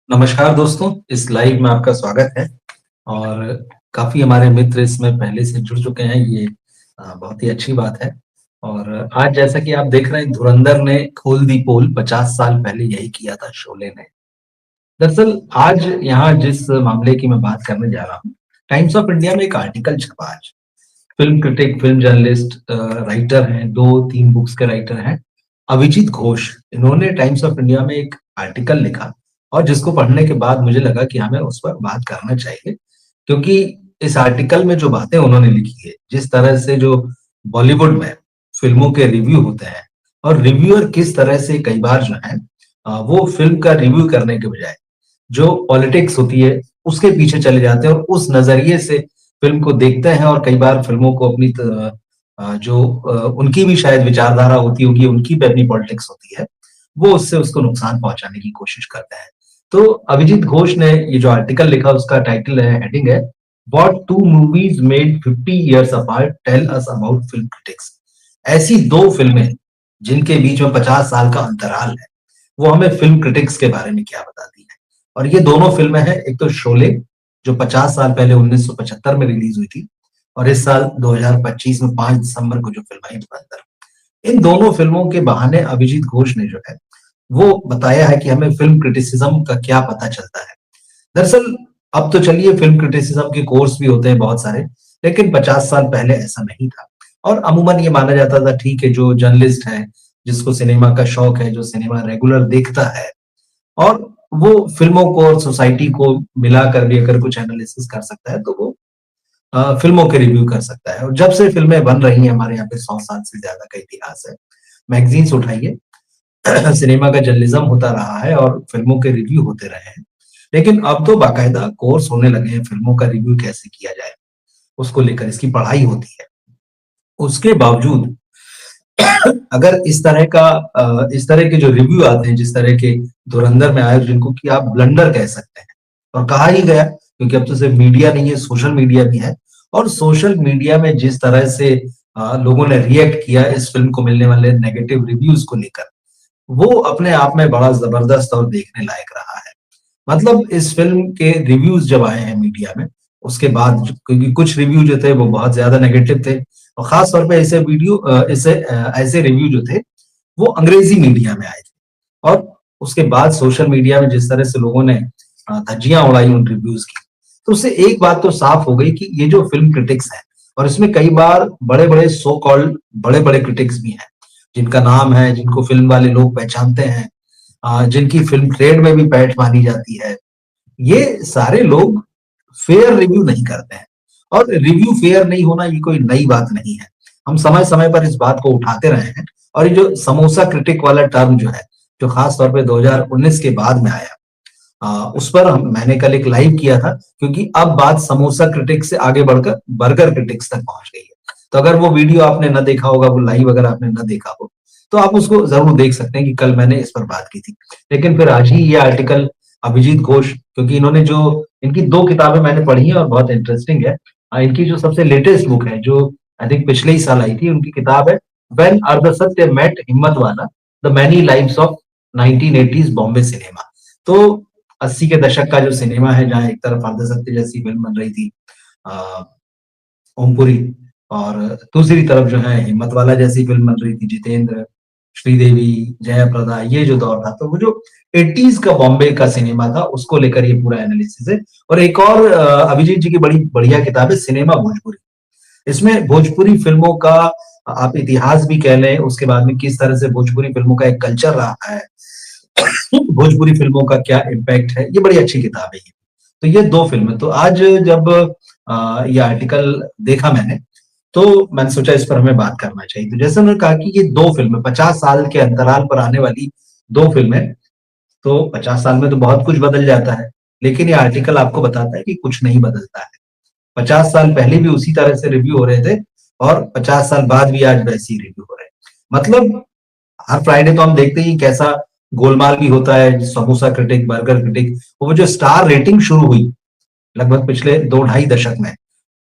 नमस्कार दोस्तों, इस लाइव में आपका स्वागत है और काफ़ी हमारे मित्र इसमें पहले से जुड़ चुके हैं, ये बहुत ही अच्छी बात है। और आज जैसा कि आप देख रहे हैं, धुरंधर ने खोल दी पोल, 50 साल पहले यही किया था शोले ने। दरअसल आज यहाँ जिस मामले की मैं बात करने जा रहा हूँ, टाइम्स ऑफ इंडिया में एक आर्टिकल छपा आज। Film critic, film journalist, writer हैं, 2-3 बुक्स के राइटर हैं, अभिजीत घोष। इन्होंने टाइम्स ऑफ इंडिया में एक आर्टिकल लिखा और जिसको पढ़ने के बाद मुझे लगा कि हमें उस पर बात करना चाहिए, क्योंकि इस आर्टिकल में जो बातें उन्होंने लिखी है, जिस तरह से जो बॉलीवुड में फ़िल्मों के रिव्यू होते हैं और रिव्यूअर किस तरह से कई बार जो है वो फ़िल्म का रिव्यू करने के बजाय जो पॉलिटिक्स होती है, उसके पीछे चले जाते हैं और उस नज़रिए से फ़िल्म को देखते हैं और कई बार फ़िल्मों को अपनी उनकी भी शायद विचारधारा होती होगी, उनकी भी अपनी पॉलिटिक्स होती है, वो उससे उसको नुकसान पहुँचाने की कोशिश करते हैं। तो अभिजीत घोष ने ये जो आर्टिकल लिखा, उसका टाइटल है, हेडिंग है, what two movies made 50 years apart tell us about film critics. ऐसी 2 फ़िल्में जिनके बीच में 50 साल का अंतराल है, वो हमें फिल्म क्रिटिक्स के बारे में क्या बताती है। और ये दोनों फ़िल्में हैं, एक तो शोले जो 50 साल पहले 1975 में रिलीज़ हुई थी और इस साल 2025 में 5 दिसंबर को जो फ़िल्म आई धुरंधर। इन दोनों फ़िल्मों के बहाने अभिजीत घोष ने जो है, वो बताया है कि हमें फ़िल्म क्रिटिसिज़्म का क्या पता चलता है। दरअसल अब तो चलिए फ़िल्म क्रिटिसिज़्म के कोर्स भी होते हैं बहुत सारे, लेकिन 50 साल पहले ऐसा नहीं था। और अमूमन ये माना जाता था, ठीक है, जो जर्नलिस्ट है, जिसको सिनेमा का शौक है, जो सिनेमा रेगुलर देखता है और वो फ़िल्मों को और सोसाइटी को मिलाकर भी अगर कुछ एनालिसिस कर सकता है, तो वो फ़िल्मों के रिव्यू कर सकता है। और जब से फ़िल्में बन रही हैं, हमारे यहाँ पे 100 साल से ज़्यादा का इतिहास है। मैगज़ीन्स उठाइए, सिनेमा का जर्नलिज्म होता रहा है और फ़िल्मों के रिव्यू होते रहे हैं। लेकिन अब तो बाकायदा कोर्स होने लगे हैं, फ़िल्मों का रिव्यू कैसे किया जाए, उसको लेकर इसकी पढ़ाई होती है। उसके बावजूद अगर इस तरह के जो रिव्यू आते हैं, जिस तरह के धुरंधर में आए, जिनको कि आप ब्लंडर कह सकते हैं, और कहा ही गया, क्योंकि अब तो सिर्फ मीडिया नहीं है, सोशल मीडिया भी है। और सोशल मीडिया में जिस तरह से लोगों ने रिएक्ट किया इस फ़िल्म को मिलने वाले नेगेटिव रिव्यूज़ को लेकर, वो अपने आप में बड़ा ज़बरदस्त और देखने लायक रहा है। मतलब इस फ़िल्म के रिव्यूज़ जब आए हैं मीडिया में, उसके बाद क्योंकि कुछ रिव्यू जो थे वो बहुत ज़्यादा नेगेटिव थे और ख़ास तौर पे ऐसे रिव्यू जो थे, वो अंग्रेज़ी मीडिया में आए थे। और उसके बाद सोशल मीडिया में जिस तरह से लोगों ने धज्जियाँ उड़ाई उन रिव्यूज़ की, तो उससे एक बात तो साफ हो गई कि ये जो फ़िल्म क्रिटिक्स हैं, और इसमें कई बार बड़े-बड़े सो कॉल्ड बड़े-बड़े क्रिटिक्स भी हैं, जिनका नाम है, जिनको फ़िल्म वाले लोग पहचानते हैं, जिनकी फ़िल्म ट्रेड में भी पैठ मानी जाती है। ये सारे लोग फेयर रिव्यू नहीं करते हैं और रिव्यू फेयर नहीं होना ये कोई नई बात नहीं है। हम समय-समय पर इस बात को उठाते रहे हैं और ये जो समोसा क्रिटिक वाला टर्म जो है, जो खास तौर पे 2019 के बाद में आया, उस पर मैंने कल एक लाइव किया था, क्योंकि अब बात समोसा क्रिटिक से आगे बढ़कर बर्गर क्रिटिक्स तक पहुंच गई है। तो अगर वो वीडियो आपने न देखा होगा, वो लाइव अगर आपने न देखा हो, तो आप उसको जरूर देख सकते हैं कि कल मैंने इस पर बात की थी। लेकिन फिर आज ही ये आर्टिकल अभिजीत घोष, क्योंकि इन्होंने जो इनकी 2 किताबें मैंने पढ़ी हैं और बहुत इंटरेस्टिंग है। इनकी जो सबसे लेटेस्ट बुक है, जो आई थिंक पिछले ही साल आई थी, उनकी किताब है when Ardhsatya met Himmatwala, the many lives of 1980s Bombay cinema. तो 80 के दशक का जो सिनेमा है, जहाँ एक तरफ अर्धसत्य जैसी फिल्म बन रही थी, अ, ओमपुरी, और दूसरी तरफ जो है हिम्मतवाला जैसी फिल्म बन रही थी, जितेंद्र, श्रीदेवी, जयाप्रदा, ये जो दौर था, तो वो जो 80s का बॉम्बे का सिनेमा था, उसको लेकर ये पूरा एनालिसिस है। और एक और अभिजीत जी की बड़ी बढ़िया किताब है, सिनेमा भोजपुरी। इसमें भोजपुरी फिल्मों का आप इतिहास भी कह लें, उसके बाद में किस तरह से भोजपुरी फिल्मों का एक कल्चर रहा है, भोजपुरी फिल्मों का क्या इम्पैक्ट है, ये बड़ी अच्छी किताब है ये। तो ये 2 फ़िल्में, तो आज जब ये आर्टिकल देखा मैंने, तो मैंने सोचा इस पर हमें बात करना चाहिए। तो जैसे उन्होंने कहा कि ये 2 फ़िल्में 50 साल के अंतराल पर आने वाली 2 फ़िल्में, तो 50 साल में तो बहुत कुछ बदल जाता है, लेकिन ये आर्टिकल आपको बताता है कि कुछ नहीं बदलता है। 50 साल पहले भी उसी तरह से रिव्यू हो रहे थे और 50 साल बाद भी आज वैसे ही रिव्यू हो रहे हैं। मतलब हर फ्राइडे तो हम देखते ही कैसा गोलमाल भी होता है, समोसा क्रिटिक, बर्गर क्रिटिक, वो जो स्टार रेटिंग शुरू हुई लगभग पिछले 2 ढाई दशक में,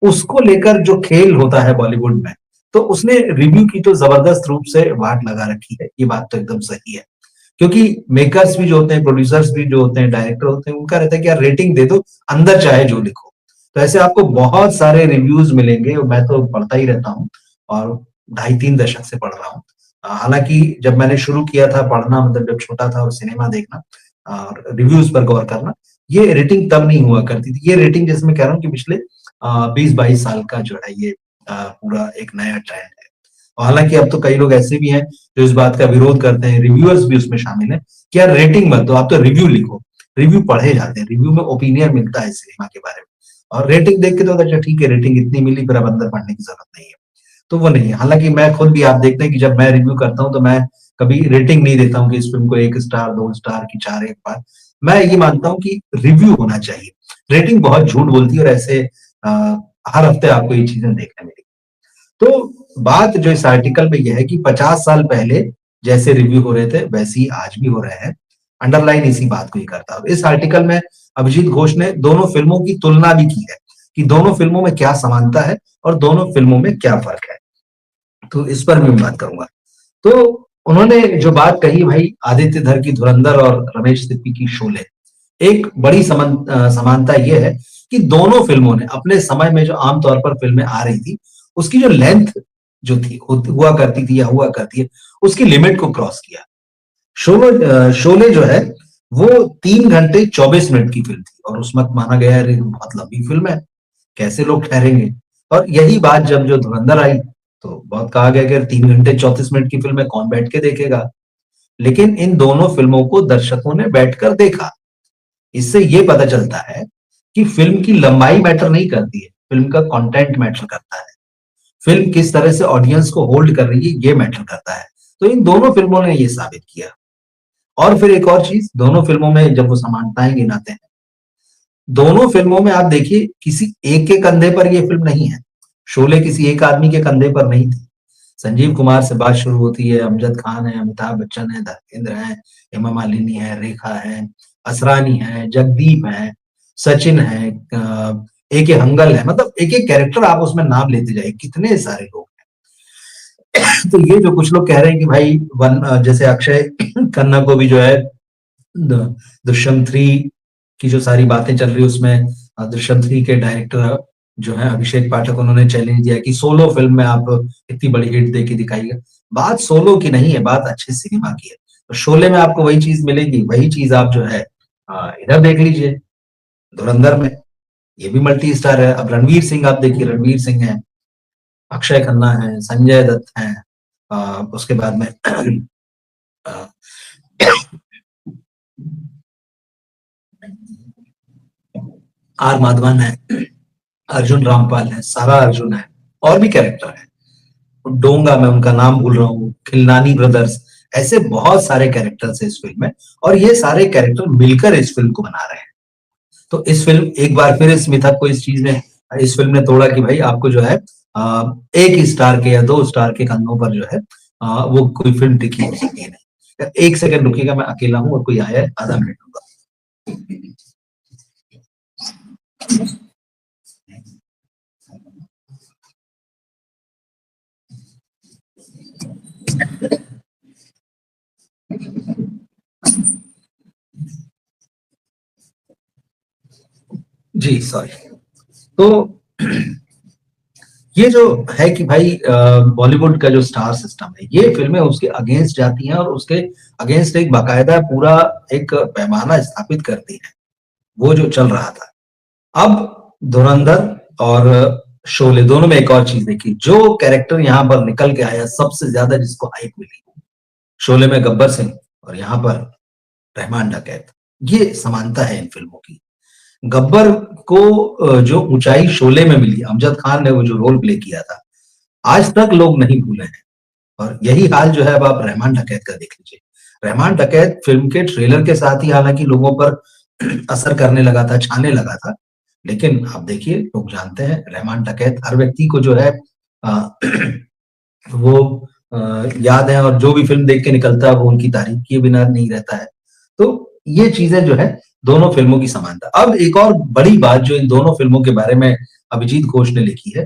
उसको लेकर जो खेल होता है बॉलीवुड में, तो उसने रिव्यू की तो जबरदस्त रूप से वाट लगा रखी है, ये बात तो एकदम सही है। क्योंकि मेकर्स भी जो होते हैं, प्रोड्यूसर्स भी जो होते हैं, डायरेक्टर होते हैं, उनका रहता है कि यार रेटिंग दे दो, अंदर चाहे जो लिखो। तो ऐसे आपको बहुत सारे रिव्यूज मिलेंगे और मैं तो पढ़ता ही रहता हूँ और 2.5-3 दशक से पढ़ रहा हूँ। हालांकि जब मैंने शुरू किया था पढ़ना, मतलब जब छोटा था और सिनेमा देखना और रिव्यूज पर गौर करना, ये रेटिंग तब नहीं हुआ करती थी। ये रेटिंग जैसे मैं कह रहा हूँ कि पिछले 20-22 साल का जो है ये पूरा एक नया ट्रेंड है। और हालांकि अब तो कई लोग ऐसे भी हैं जो इस बात का विरोध करते हैं, रिव्यूअर्स भी उसमें शामिल हैं कि यार रेटिंग मत दो, आप तो रिव्यू लिखो। रिव्यू पढ़े जाते हैं, रिव्यू में ओपिनियन मिलता है सिनेमा के बारे में, और रेटिंग देख के तो अच्छा ठीक है, रेटिंग इतनी मिली, फिर अब अंदर पढ़ने की जरूरत नहीं है। तो वो नहीं है। हालांकि मैं खुद भी, आप देखते हैं कि जब मैं रिव्यू करता हूं तो मैं कभी रेटिंग नहीं देता हूं कि इस फिल्म को 1 स्टार, 2 स्टार की 4 1 5। मैं ये मानता हूं कि रिव्यू होना चाहिए। रेटिंग बहुत झूठ बोलती है और ऐसे अ, हर हफ्ते आपको ये चीजें देखने मिलेगी। तो बात जो इस आर्टिकल में यह है कि 50 साल पहले जैसे रिव्यू हो रहे थे वैसे ही आज भी हो रहे हैं। अंडरलाइन इसी बात को ही करता है। इस आर्टिकल में अभिजीत घोष ने दोनों फिल्मों की तुलना भी की है कि दोनों फिल्मों में क्या समानता है और दोनों फिल्मों में क्या फर्क है। तो इस पर भी मैं बात करूंगा। तो उन्होंने जो बात कही भाई, आदित्य धर की धुरंधर और रमेश सिप्पी की शोले, एक बड़ी समानता यह है कि दोनों फिल्मों ने अपने समय में जो आमतौर पर फिल्में आ रही थी, उसकी जो लेंथ जो थी, हुआ करती थी या हुआ करती है, उसकी लिमिट को क्रॉस किया। शोले जो है वो 3 घंटे 24 मिनट की फिल्म थी और उस वक्त माना गया है बहुत लंबी फिल्म है, कैसे लोग ठहरेंगे। और यही बात जब जो धुरंधर आई तो बहुत कहा गया कि 3 घंटे 34 मिनट की फिल्म है, कौन बैठ के देखेगा। लेकिन इन दोनों फिल्मों को दर्शकों ने बैठकर देखा। इससे ये पता चलता है कि फिल्म की लंबाई मैटर नहीं करती है, फिल्म का कंटेंट मैटर करता है। फिल्म किस तरह से ऑडियंस को होल्ड कर रही है ये मैटर करता है। तो इन दोनों फिल्मों ने ये साबित किया। और फिर एक और चीज, दोनों फिल्मों में जब वो समानताएं गिनाते हैं, दोनों फिल्मों में आप देखिए किसी एक के कंधे पर ये फिल्म नहीं है। शोले किसी एक आदमी के कंधे पर नहीं थी। संजीव कुमार से बात शुरू होती है, अमजद खान है, अमिताभ बच्चन है, धर्मेंद्र है, हेमा मालिनी है, रेखा है, असरानी है, जगदीप है, सचिन है, ए के हंगल है, मतलब एक एक कैरेक्टर आप उसमें नाम लेते जाए, कितने सारे लोग हैं। तो ये जो कुछ लोग कह रहे हैं कि भाई जैसे अक्षय खन्ना को भी जो है दृश्यम 3 की जो सारी बातें चल रही है उसमें, दृश्यम 3 के डायरेक्टर जो है अभिषेक पाठक, उन्होंने चैलेंज दिया कि सोलो फिल्म में आप इतनी बड़ी हिट दे के दिखाइए। बात सोलो की नहीं है, बात अच्छे सिनेमा की है। तो शोले में आपको वही चीज मिलेगी, वही चीज आप जो है इधर देख लीजिए धुरंधर में। ये भी मल्टी स्टार है। अब रणवीर सिंह आप देखिए, रणवीर सिंह है, अक्षय खन्ना है, संजय दत्त है, उसके बाद में अ, आर माधवन है, अर्जुन रामपाल है, सारा अर्जुन है, और भी कैरेक्टर है। डोंगा, मैं उनका नाम भूल रहा हूँ, खिलनानी ब्रदर्स, ऐसे बहुत सारे कैरेक्टर्स है इस फिल्म में, और ये सारे कैरेक्टर मिलकर इस फिल्म को बना रहे हैं। तो इस फिल्म, एक बार फिर इस मिथक को इस चीज ने, इस फिल्म ने तोड़ा कि भाई आपको जो है एक ही स्टार के या 2 स्टार के कंधों पर जो है वो कोई फिल्म टिकी हो सकती है नहीं। एक सेकंड रुकिएगा, मैं अकेला हूँ और कोई आया है, आधा मिनट होगा। जी सॉरी। तो ये जो है कि भाई बॉलीवुड का जो स्टार सिस्टम है, ये फिल्में उसके अगेंस्ट जाती हैं और उसके अगेंस्ट एक बाकायदा पूरा एक पैमाना स्थापित करती है, वो जो चल रहा था। अब धुरंधर और शोले दोनों में एक और चीज देखी, जो कैरेक्टर यहाँ पर निकल के आया सबसे ज्यादा, जिसको हाइप मिली, शोले में गब्बर सिंह और यहाँ पर रहमान डकैत। ये समानता है इन फिल्मों की। गब्बर को जो ऊंचाई शोले में मिली, अमजद खान ने वो जो रोल प्ले किया था, आज तक लोग नहीं भूले हैं। और यही हाल जो है अब आप रहमान डकैत का देख लीजिए। रहमान डकैत फिल्म के ट्रेलर के साथ ही हालांकि लोगों पर असर करने लगा था, छाने लगा था, लेकिन आप देखिए लोग जानते हैं रहमान डकैत, हर व्यक्ति को जो है आ, वो याद है, और जो भी फिल्म देख के निकलता है वो उनकी तारीफ किए बिना नहीं रहता है। तो ये चीजें जो है दोनों फिल्मों की समानता। अब एक और बड़ी बात जो इन दोनों फिल्मों के बारे में अभिजीत घोष ने लिखी है,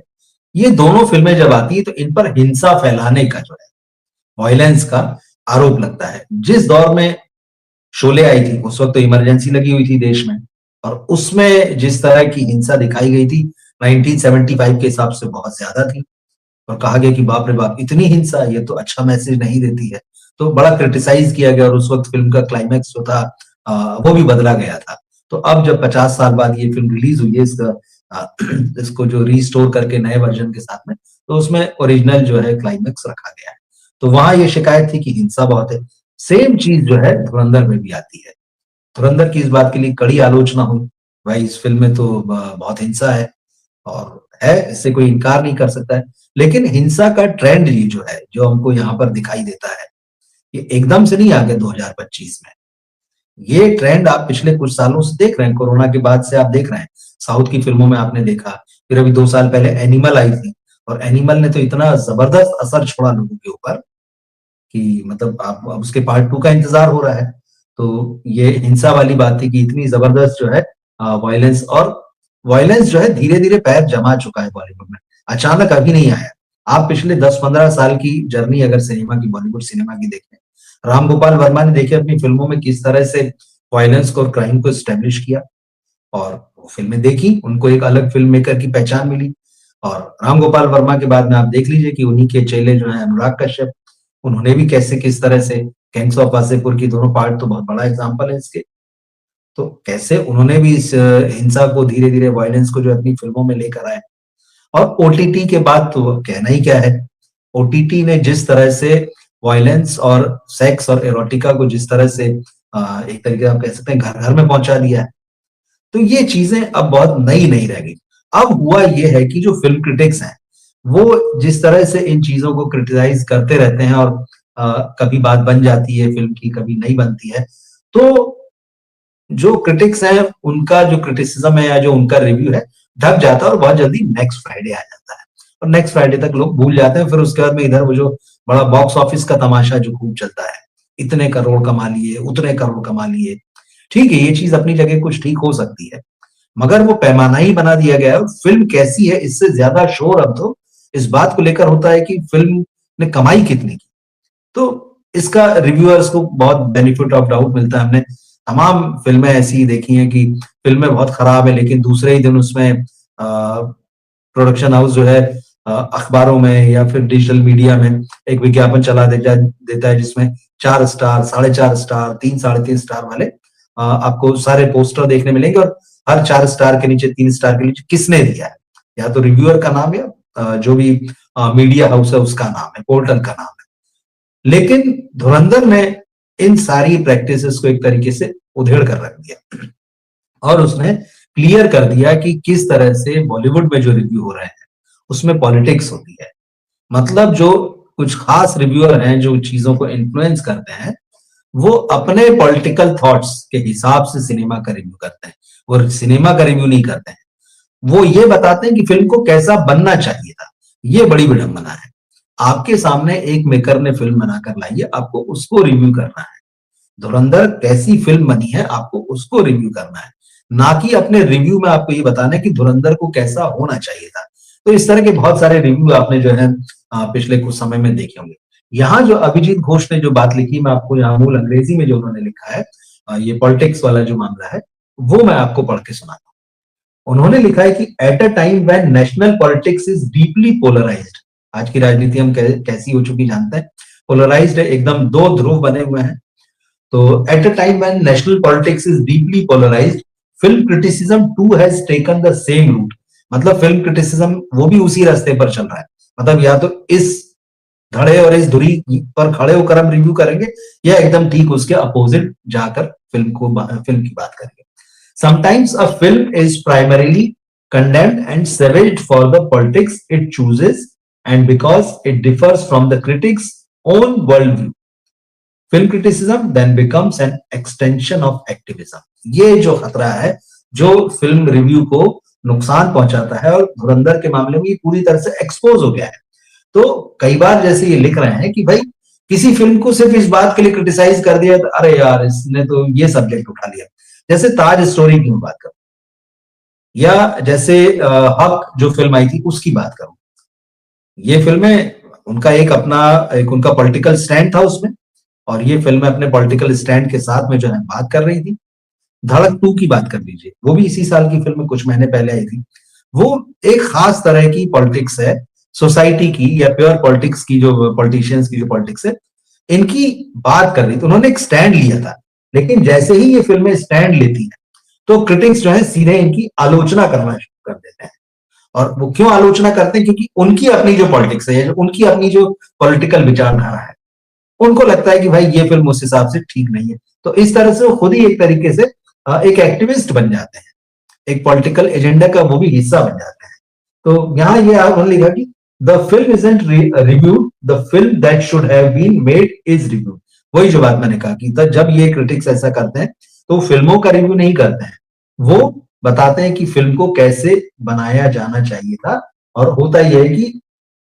ये दोनों फिल्में जब आती है तो इन पर हिंसा फैलाने का जो है, वायलेंस का आरोप लगता है। जिस दौर में शोले आई थी, उस वक्त तो इमरजेंसी लगी हुई थी देश में, और उसमें जिस तरह की हिंसा दिखाई गई थी 1975 के हिसाब से बहुत ज्यादा थी, और कहा गया कि बाप रे बाप, इतनी हिंसा, ये तो अच्छा मैसेज नहीं देती है। तो बड़ा क्रिटिसाइज किया गया, और उस वक्त फिल्म का क्लाइमैक्स जो था वो भी बदला गया था। तो अब जब 50 साल बाद ये फिल्म रिलीज हुई है, इसको जो रीस्टोर करके नए वर्जन के साथ में, तो उसमें ओरिजिनल जो है क्लाइमैक्स रखा गया है। तो वहां ये शिकायत थी कि हिंसा बहुत है। सेम चीज जो है धुरंधर में भी आती है। धुरंधर की इस बात के लिए कड़ी आलोचना हुई, भाई इस फिल्म में तो बहुत हिंसा है, और है, इससे कोई इनकार नहीं कर सकता है। लेकिन हिंसा का ट्रेंड ये जो है, जो हमको यहाँ पर दिखाई देता है, ये एकदम से नहीं आ गया 2025 में। ये ट्रेंड आप पिछले कुछ सालों से देख रहे हैं, कोरोना के बाद से आप देख रहे हैं। साउथ की फिल्मों में आपने देखा, फिर अभी 2 साल पहले एनिमल आई थी, और एनिमल ने तो इतना जबरदस्त असर छोड़ा लोगों के ऊपर कि मतलब आप अब उसके पार्ट 2 का इंतजार हो रहा है। तो ये हिंसा वाली बात थी कि इतनी जबरदस्त जो है वायलेंस, और वायलेंस जो है धीरे धीरे पैर जमा चुका है बॉलीवुड में, अचानक अभी नहीं आया। आप पिछले 10-15 साल की जर्नी अगर सिनेमा की, बॉलीवुड सिनेमा की देखें, राम गोपाल वर्मा ने देखिए अपनी फिल्मों में किस तरह से वायलेंस को और क्राइम को स्टैब्लिश किया, और वो फिल्में देखी, उनको एक अलग फिल्म मेकर की पहचान मिली। और राम गोपाल वर्मा के बाद में आप देख लीजिए कि उन्हीं के चेले जो हैं अनुराग कश्यप, उन्होंने भी कैसे किस तरह से गैंग्स ऑफ वासेपुर की दोनों पार्ट तो बहुत बड़ा एग्जाम्पल है इसके। तो कैसे उन्होंने भी इस हिंसा को धीरे धीरे, वायलेंस को जो अपनी फिल्मों में लेकर आए। और ओटीटी के बाद तो कहना ही क्या है, ओटीटी ने जिस तरह से वायलेंस और सेक्स और एरोटिका को जिस तरह से एक तरीके से आप कह सकते हैं घर घर में पहुंचा दिया है। तो ये चीजें अब बहुत नई नहीं रह गई। अब हुआ ये है कि जो फिल्म क्रिटिक्स हैं, वो जिस तरह से इन चीजों को क्रिटिसाइज करते रहते हैं, और कभी बात बन जाती है फिल्म की, कभी नहीं बनती है, तो जो क्रिटिक्स हैं उनका जो क्रिटिसिज्म है या जो उनका रिव्यू है ढक जाता है, और बहुत जल्दी नेक्स्ट फ्राइडे आ जाता है, और नेक्स्ट फ्राइडे तक लोग भूल जाते हैं। फिर उसके बाद में इधर वो जो बड़ा बॉक्स ऑफिस का तमाशा जो खूब चलता है, इतने करोड़ कमा लिए, उतने करोड़ कमा लिए। ठीक है, ये चीज अपनी जगह कुछ ठीक हो सकती है, मगर वो पैमाना ही बना दिया गया है। फिल्म कैसी है इससे ज्यादा शोर अब तो इस बात को लेकर होता है कि फिल्म ने कमाई कितनी की। तो इसका रिव्यूअर्स को बहुत बेनिफिट ऑफ डाउट मिलता है। हमने तमाम फिल्में ऐसी देखी हैं कि फिल्में बहुत खराब है, लेकिन दूसरे ही दिन उसमें प्रोडक्शन हाउस जो है अखबारों में या फिर डिजिटल मीडिया में एक विज्ञापन चला देता है, जिसमें 4 स्टार, 4.5 स्टार, 3, 3.5 स्टार वाले आपको सारे पोस्टर देखने मिलेंगे, और हर 4 स्टार के नीचे, 3 स्टार के नीचे किसने दिया है, या तो रिव्यूअर का नाम, या जो भी मीडिया हाउस है उसका नाम है, पोर्टल का नाम है। लेकिन धुरंधर ने इन सारी प्रैक्टिसेस को एक तरीके से उधेड़ कर रख दिया, और उसने क्लियर कर दिया कि किस तरह से बॉलीवुड में जो रिव्यू हो रहे हैं उसमें पॉलिटिक्स होती है। मतलब जो कुछ खास रिव्यूअर हैं जो चीजों को इन्फ्लुएंस करते हैं, वो अपने पॉलिटिकल थॉट्स के हिसाब से सिनेमा का रिव्यू करते हैं, वो सिनेमा का रिव्यू नहीं करते हैं। वो ये बताते हैं कि फिल्म को कैसा बनना चाहिए था। ये बड़ी विडंबना है। आपके सामने एक मेकर ने फिल्म बनाकर लाई है, आपको उसको रिव्यू करना है। धुरंधर कैसी फिल्म बनी है, आपको उसको रिव्यू करना है, ना कि अपने रिव्यू में आपको ये बताना है कि धुरंधर को कैसा होना चाहिए था। तो इस तरह के बहुत सारे रिव्यू आपने जो है पिछले कुछ समय में देखे होंगे। यहाँ जो अभिजीत घोष ने जो बात लिखी, मैं आपको यहाँ मूल अंग्रेजी में जो उन्होंने लिखा है, ये पॉलिटिक्स वाला जो मामला है, वो मैं आपको पढ़ के सुनाता हूँ। उन्होंने लिखा है कि at a time when national politics is deeply polarised, आज की राजनीति हम कैसी हो चुकी जानते हैं, पोलराइज्ड है, एकदम दो ध्रुव बने हुए हैं। तो at a time when national politics is deeply polarised, film criticism too has taken the same route. मतलब फिल्म क्रिटिसिज्म वो भी उसी रास्ते पर चल रहा है। मतलब या तो इस धड़े और इस धुरी पर खड़े होकर हम रिव्यू करेंगे, या एकदम ठीक उसके अपोजिट जाकर फिल्म की बात करेंगे। Sometimes a film is primarily condemned and savaged for the politics it chooses and because it differs from the critic's own worldview. Film criticism then becomes an extension of activism. ये जो खतरा है, जो film review को नुकसान पहुंचाता है, और धुरंधर के मामले में ये पूरी तरह से एक्सपोज हो गया है। तो कई बार जैसे ये लिख रहे हैं कि भाई किसी फिल्म को सिर्फ इस बात के लिए क्रिटिसाइज कर दिया, तो अरे यार इसने तो ये सब्जेक्ट उठा लिया। जैसे ताज स्टोरी की बात करूं, या जैसे हक जो फिल्म आई थी उसकी बात करूं, ये फिल्में उनका एक अपना एक उनका पॉलिटिकल स्टैंड था उसमें, और ये फिल्में अपने पॉलिटिकल स्टैंड के साथ में जो है बात कर रही थी। धड़क 2 की बात कर लीजिए, वो भी इसी साल की फिल्म, कुछ महीने पहले आई थी। वो एक खास तरह की पॉलिटिक्स है, सोसाइटी की या प्योर पॉलिटिक्स की, जो पॉलिटिशियंस की जो पॉलिटिक्स है, इनकी बात कर रही थी। उन्होंने एक स्टैंड लिया था, लेकिन जैसे ही ये फिल्में स्टैंड लेती हैं, तो क्रिटिक्स जो है सीधे इनकी आलोचना करना शुरू कर देते हैं। और वो क्यों आलोचना करते हैं? क्योंकि उनकी अपनी जो पॉलिटिक्स है, उनकी अपनी जो पॉलिटिकल विचारधारा है, उनको लगता है कि भाई ये फिल्म उस हिसाब से ठीक नहीं है। तो इस तरह से वो खुद ही एक तरीके से एक एक्टिविस्ट बन जाते हैं, एक पॉलिटिकल एजेंडा का वो भी हिस्सा बन जाते हैं। तो यहाँ ये उन्होंने लिखा कि the film isn't reviewed, the film that should have been made is reviewed. वही जो बात मैंने कहा कि जब ये क्रिटिक्स ऐसा करते हैं, तो फिल्मों का रिव्यू नहीं करते हैं, वो बताते हैं कि फिल्म को कैसे बनाया जाना चाहिए था। और होता यह है कि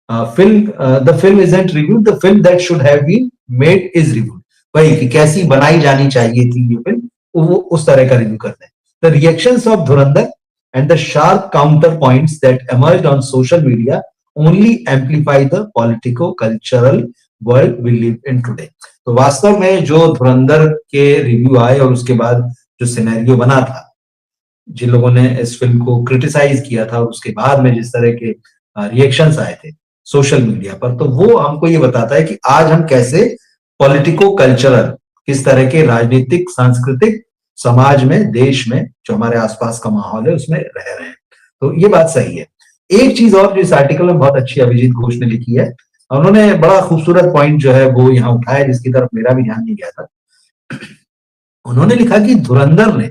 the film isn't reviewed, the film that should have been made is reviewed. वही कि कैसी बनाई जानी चाहिए थी ये फिल्म, वो उस तरह का रिव्यू करते हैं। The reactions of Dhurandhar and the sharp counterpoints that emerged on social media only amplify the politico-cultural world we live in today। तो वास्तव में जो धुरंधर के रिव्यू आए और उसके बाद जो सिनेरियो बना था, जिन लोगों ने इस फिल्म को क्रिटिसाइज किया था, उसके बाद में जिस तरह के रिएक्शंस आए थे सोशल मीडिया पर, तो वो हमको ये बताता है कि आज हम कैसे पॉलिटिको कल्चरल, किस तरह के राजनीतिक सांस्कृतिक समाज में, देश में, जो हमारे आसपास का माहौल है, उसमें रह रहे हैं। तो ये बात सही है। एक चीज और जो इस आर्टिकल में बहुत अच्छी अभिजीत घोष ने लिखी है, उन्होंने बड़ा खूबसूरत पॉइंट जो है वो यहाँ उठाया, जिसकी तरफ मेरा भी ध्यान नहीं गया था। उन्होंने लिखा कि धुरंधर ने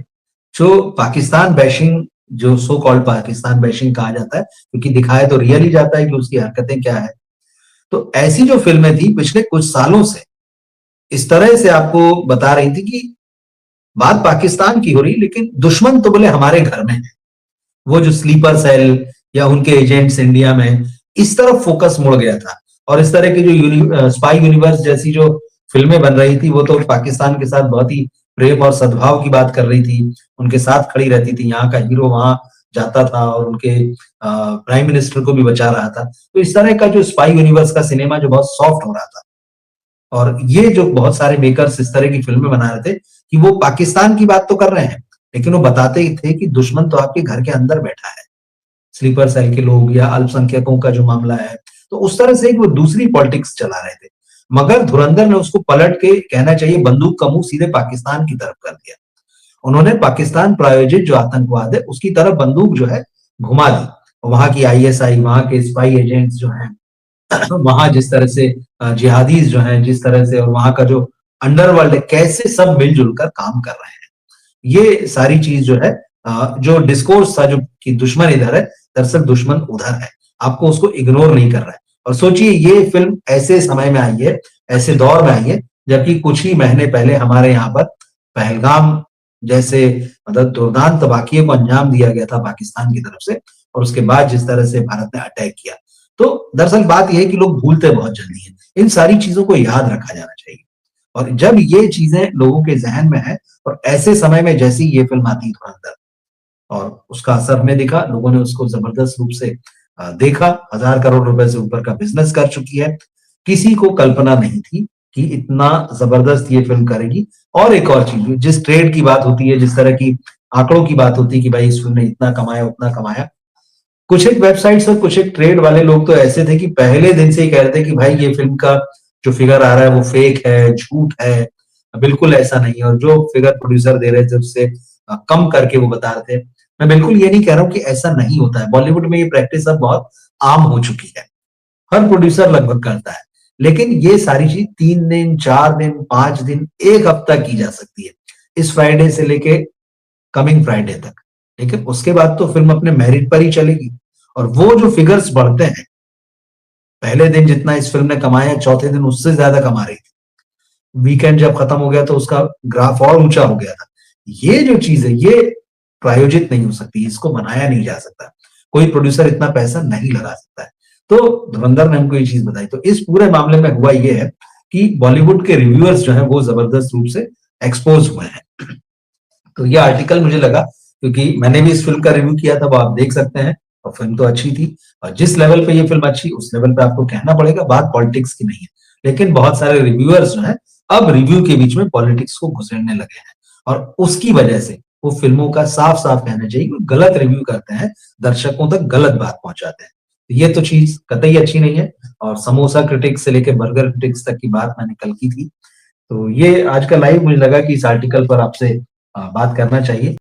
जो पाकिस्तान बैशिंग, जो सो कॉल्ड पाकिस्तान बैशिंग कहा जाता है, क्योंकि दिखाया तो रियल ही जाता है कि उसकी हरकतें क्या है, तो ऐसी जो फिल्में थी पिछले कुछ सालों से इस तरह से आपको बता रही थी कि बात पाकिस्तान की हो रही, लेकिन दुश्मन तो बोले हमारे घर में है। वो जो स्लीपर सेल या उनके एजेंट्स इंडिया में, इस तरफ फोकस मुड़ गया था। और इस तरह की जो स्पाई यूनिवर्स जैसी जो फिल्में बन रही थी, वो तो पाकिस्तान के साथ बहुत ही प्रेम और सद्भाव की बात कर रही थी, उनके साथ खड़ी रहती थी। यहाँ का हीरो वहां जाता था और उनके प्राइम मिनिस्टर को भी बचा रहा था। तो इस तरह का जो स्पाई यूनिवर्स का सिनेमा जो बहुत सॉफ्ट हो रहा था, और ये जो बहुत सारे मेकर्स इस तरह की फिल्में बना रहे थे कि वो पाकिस्तान की बात तो कर रहे हैं, लेकिन वो बताते ही थे कि दुश्मन तो आपके घर के अंदर बैठा है, स्लीपर सेल के लोग या अल्पसंख्यकों का जो मामला है। तो उस तरह से वो दूसरी पॉलिटिक्स चला रहे थे, मगर धुरंधर ने उसको पलट के, कहना चाहिए, बंदूक का मुंह सीधे पाकिस्तान की तरफ कर दिया। उन्होंने पाकिस्तान प्रायोजित जो आतंकवाद है उसकी तरफ बंदूक जो है घुमा दी। वहां की आईएसआई, वहां के स्पाई एजेंट्स जो हैं, वहां जिस तरह से जिहादीज जो हैं, जिस तरह से, और वहां का जो अंडरवर्ल्ड है, कैसे सब मिलजुल कर काम कर रहे हैं, ये सारी चीज जो है, जो डिस्कोर्स था जो कि दुश्मन इधर है, दरअसल दुश्मन उधर है, आपको उसको इग्नोर नहीं कर रहा है। और सोचिए, ये फिल्म ऐसे समय में आई है, ऐसे दौर में आई है, जबकि कुछ ही महीने पहले हमारे यहाँ पर पहलगाम जैसे मतलब दुर्दांत वाकये को अंजाम दिया गया था पाकिस्तान की तरफ से, और उसके बाद जिस तरह से भारत ने अटैक किया। तो दरअसल बात यह है कि लोग भूलते बहुत जल्दी हैं। इन सारी चीजों को याद रखा जाना चाहिए, और जब ये चीजें लोगों के जहन में है, और ऐसे समय में जैसी ये फिल्म आती धुरंधर, और उसका असर हमने दिखा, लोगों ने उसको जबरदस्त रूप से देखा, 1000 करोड़ रुपए से ऊपर का बिजनेस कर चुकी है। किसी को कल्पना नहीं थी कि इतना जबरदस्त ये फिल्म करेगी। और एक और चीज, जिस ट्रेड की बात होती है, जिस तरह की आंकड़ों की बात होती है कि भाई इस फिल्म ने इतना कमाया, उतना कमाया, कुछ एक वेबसाइट्स और कुछ एक ट्रेड वाले लोग तो ऐसे थे कि पहले दिन से ही कह रहे थे कि भाई ये फिल्म का जो फिगर आ रहा है वो फेक है, झूठ है, बिल्कुल ऐसा नहीं है। और जो फिगर प्रोड्यूसर दे रहे थे उससे कम करके वो बता रहे थे। मैं बिल्कुल ये नहीं कह रहा हूँ कि ऐसा नहीं होता है, बॉलीवुड में ये प्रैक्टिस अब बहुत आम हो चुकी है, हर प्रोड्यूसर लगभग करता है। लेकिन ये सारी चीज 3 दिन, 4 दिन, 5 दिन, 1 हफ्ता की जा सकती है, इस फ्राइडे से लेके कमिंग फ्राइडे तक। लेकिन उसके बाद तो फिल्म अपने मेरिट पर ही चलेगी। और वो जो फिगर्स बढ़ते हैं, पहले दिन जितना इस फिल्म ने कमाया, चौथे दिन उससे ज्यादा कमा रही थी। वीकेंड जब खत्म हो गया तो उसका ग्राफ और ऊंचा हो गया था। ये जो चीज है, ये प्रायोजित नहीं हो सकती, इसको बनाया नहीं जा सकता, कोई प्रोड्यूसर इतना पैसा नहीं लगा सकता है। तो धुरंधर ने हमको ये चीज बताई। तो इस पूरे मामले में हुआ ये है कि बॉलीवुड के रिव्यूअर्स जो है वो जबरदस्त रूप से एक्सपोज हुए हैं। तो ये आर्टिकल मुझे लगा, क्योंकि मैंने भी इस फिल्म का रिव्यू किया था, वो आप देख सकते हैं, और फिल्म तो अच्छी थी। और जिस लेवल पे ये फिल्म अच्छी, उस लेवल पे आपको कहना पड़ेगा, बात पॉलिटिक्स की नहीं है। लेकिन बहुत सारे रिव्यूअर्स जो हैं अब रिव्यू के बीच में पॉलिटिक्स को घुसेड़ने लगे हैं और उसकी वजह से वो फिल्मों का साफ-साफ कहना चाहिए कि गलत रिव्यू करते हैं, दर्शकों तक गलत बात पहुँचाते हैं। ये तो चीज़ कतई अच्छी नहीं है और समोसा क्रिटिक्स से लेके बर्गर क्रिटिक्स तक की बात मैंने कल की थी। तो ये आज का लाइव मुझे लगा कि इस आर्टिकल पर आपसे बात करना चाहिए।